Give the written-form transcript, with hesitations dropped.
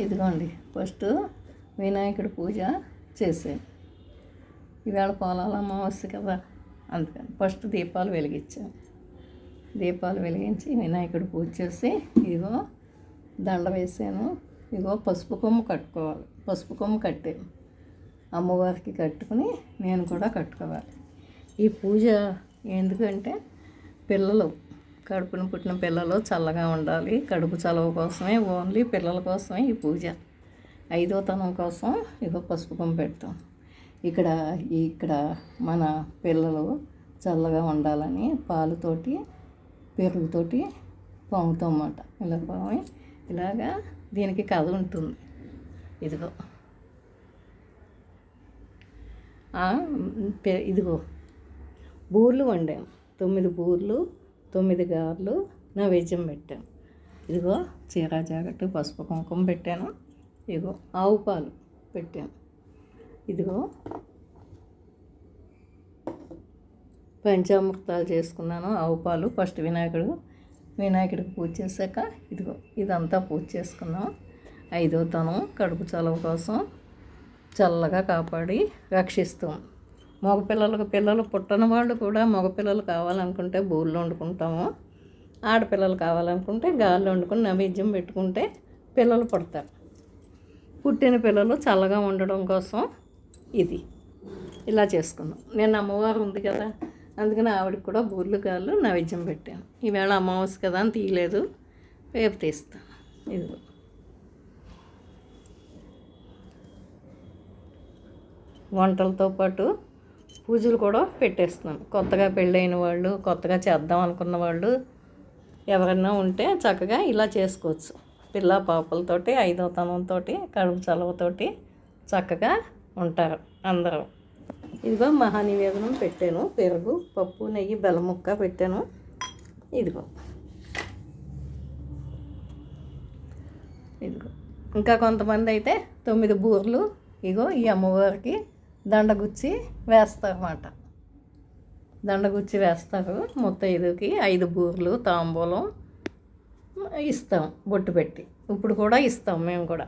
ఇదిగోండి ఫస్ట్ వినాయకుడి పూజ చేసాను. ఈవేళ పొలాల అమావాస్య కదా, అందుకని ఫస్ట్ దీపాలు వెలిగించాను. దీపాలు వెలిగించి వినాయకుడి పూజ చేసి ఇదిగో దండ వేసాను. ఇదిగో పసుపు కొమ్ము కట్టుకోవాలి. పసుపు కొమ్ము కట్టాను, అమ్మవారికి కట్టుకుని నేను కూడా కట్టుకోవాలి. ఈ పూజ ఎందుకంటే పిల్లలు కడుపున పుట్టిన పిల్లలు చల్లగా ఉండాలి. కడుపు చలవ కోసమే, ఓన్లీ పిల్లల కోసమే ఈ పూజ. 5వ తనం కోసం ఇగో పసుపు కొమ్ము పెడతాం. ఇక్కడ మన పిల్లలు చల్లగా ఉండాలని పాలుతోటి పెరుగుతోటి పొంగుతాం అన్నమాట. ఇలా పొంగి ఇలాగా దీనికి కథ ఉంటుంది. ఇదిగో ఇదిగో బూర్లు వండాము. 9 బూర్లు 9 గారెలు నైవేద్యం పెట్టాను. ఇదిగో చీరా జాకెట్టు పసుపు కుంకుమ పెట్టాను. ఇదిగో ఆవు పాలు పెట్టాను. ఇదిగో పంచామృతాలు చేసుకున్నాను. ఆవు పాలు ఫస్ట్ వినాయకుడికి పూజ చేశాక ఇదిగో ఇదంతా పూజ చేసుకున్నాం. 5వ తనం కడుపు చలవ కోసం చల్లగా కాపాడి రక్షిస్తాం. పిల్లలు పుట్టని వాళ్ళు కూడా మగపిల్లలు కావాలనుకుంటే బూర్లు వండుకుంటాము. ఆడపిల్లలు కావాలనుకుంటే గారెలు వండుకుని నైవేద్యం పెట్టుకుంటే పిల్లలు పుడతారు. పుట్టిన పిల్లలు చల్లగా ఉండడం కోసం ఇది ఇలా చేసుకున్నాం. నేను అమ్మవారు ఉంది కదా, అందుకని ఆవిడకి కూడా బూర్లు గారెలు నైవేద్యం పెట్టాను. ఈవేళ అమావాస్య కదా అని తీయలేదు, రేపు తీస్తాను. ఇదిగో వంటలతో పాటు పూజలు కూడా పెట్టేస్తున్నాను. కొత్తగా పెళ్ళైన వాళ్ళు, కొత్తగా చేద్దాం అనుకున్న వాళ్ళు ఎవరైనా ఉంటే చక్కగా ఇలా చేసుకోవచ్చు. పిల్ల పాపలతోటి 5వ తనంతో కడుపు చలవతోటి చక్కగా ఉంటారు అందరూ. ఇదిగో మహానివేదనం పెట్టాను. పెరుగు, పప్పు, నెయ్యి, బెల్లం ముక్క పెట్టాను. ఇదిగో ఇంకా కొంతమంది అయితే 9 బూర్లు ఇగో ఈ అమ్మవారికి దండగుచ్చి వేస్తారన్నమాట. దండగుచ్చి వేస్తారు. ముత్తైదుకి 5 బూర్లు తాంబూలం ఇస్తాం బొట్టు పెట్టి. ఇప్పుడు కూడా ఇస్తాం మేము కూడా.